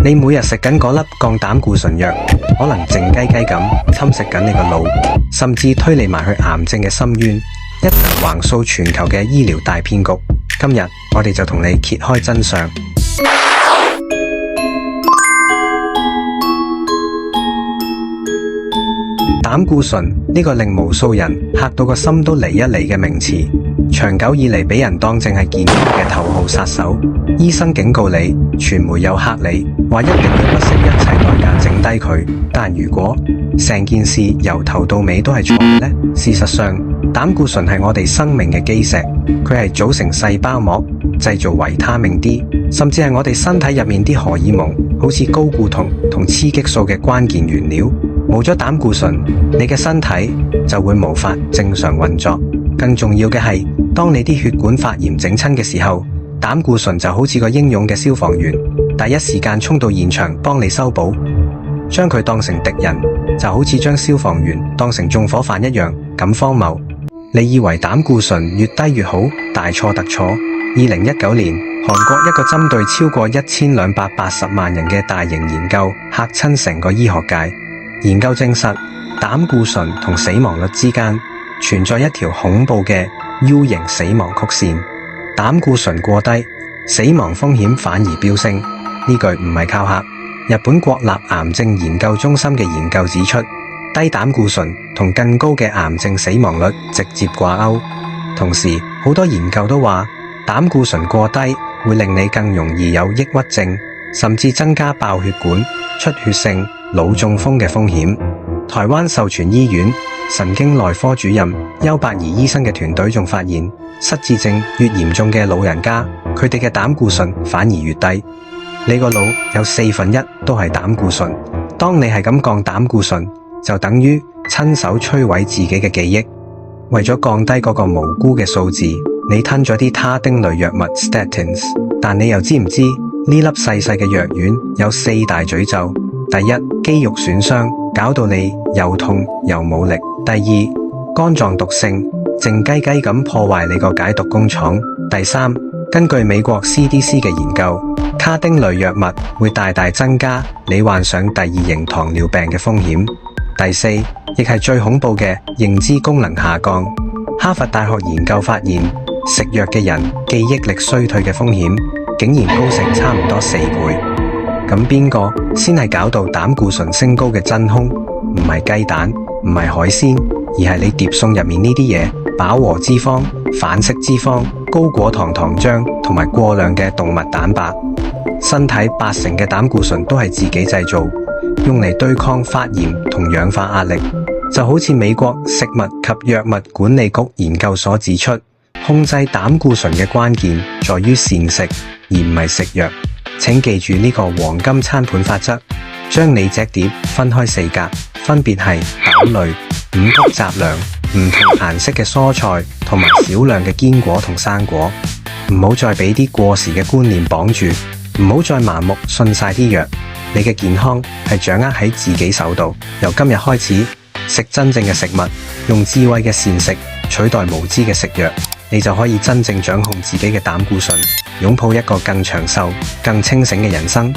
你每日食緊嗰粒降膽固醇藥，可能靜雞雞咁侵蝕緊你個腦，甚至推你埋去癌症嘅深淵，一場橫掃全球嘅醫療大騙局。今日我哋就同你揭開真相。膽固醇呢個令無數人嚇到個心都離一離嘅名詞，長久以嚟俾人當正係健康嘅頭號殺手。醫生警告你，傳媒又嚇你，話一定要不惜一切代價整低佢。但如果成件事由頭到尾都係錯嘅呢？事實上，膽固醇係我哋生命嘅基石，佢係組成細胞膜、製造維他命 D， 甚至係我哋身體入面啲荷爾蒙，好似睾固酮同雌激素嘅關鍵原料。冇咗膽固醇，你嘅身體就會無法正常運作。更重要嘅係，當你啲血管發炎整親嘅時候，膽固醇就好似個英勇嘅消防員，第一時間衝到現場幫你修補。將佢當成敵人，就好似將消防員當成縱火犯一樣，咁荒謬。你以為膽固醇越低越好，大錯特錯。2019年，韓國一個針對超過1280萬人嘅大型研究嚇親成個醫學界。研究證實，膽固醇同死亡率之間存在一條恐怖嘅 U 型死亡曲線。膽固醇過低，死亡風險反而飆升。呢句唔係靠嚇。日本國立癌症研究中心嘅研究指出，低膽固醇同更高嘅癌症死亡率直接掛鈎。同時，好多研究都話，膽固醇過低會令你更容易有抑鬱症，甚至增加爆血管、出血性腦中風嘅風險。台灣壽全醫院神經內科主任邱伯儀醫生嘅團隊仲發現，失智症越嚴重嘅老人家，佢哋嘅膽固醇反而越低。你個腦有1/4都係膽固醇，當你係咁降膽固醇，就等於親手摧毀自己嘅記憶。為咗降低嗰個無辜嘅數字，你吞咗啲他汀類藥物 statins， 但你又知唔知呢粒細細嘅藥丸有4大詛咒？第一，肌肉損傷，搞到你又痛又冇力；第二，肝臟毒性，靜雞雞咁破壞你個解毒工廠；第三，根據美國 CDC 嘅研究，他汀類藥物會大大增加你患上第2型糖尿病嘅風險；第四，亦係最恐怖嘅認知功能下降。哈佛大學研究發現，食藥嘅人記憶力衰退嘅風險竟然高成差唔多4倍。咁邊個先係搞到膽固醇升高嘅真兇？唔係雞蛋，唔係海鮮，而係你碟餸入面呢啲嘢：飽和脂肪、反式脂肪、高果糖糖漿同埋過量嘅動物蛋白。身體80%嘅膽固醇都係自己製造，用嚟對抗發炎同氧化壓力。就好似美國食物及藥物管理局研究所指出，控制膽固醇嘅關鍵在於膳食，而唔係食藥。請記住呢個黃金餐盤法則，將你隻碟分開4格，分別係餡類、5穀雜糧、唔同顏色嘅蔬菜同埋少量嘅堅果同生果。唔好再俾啲過時嘅觀念綁住，唔好再盲目信晒啲藥。你嘅健康係掌握喺自己手度。由今日開始，食真正嘅食物，用智慧嘅膳食取代無知嘅食藥，你就可以真正掌控自己嘅膽固醇，擁抱一個更長壽、更清醒嘅人生。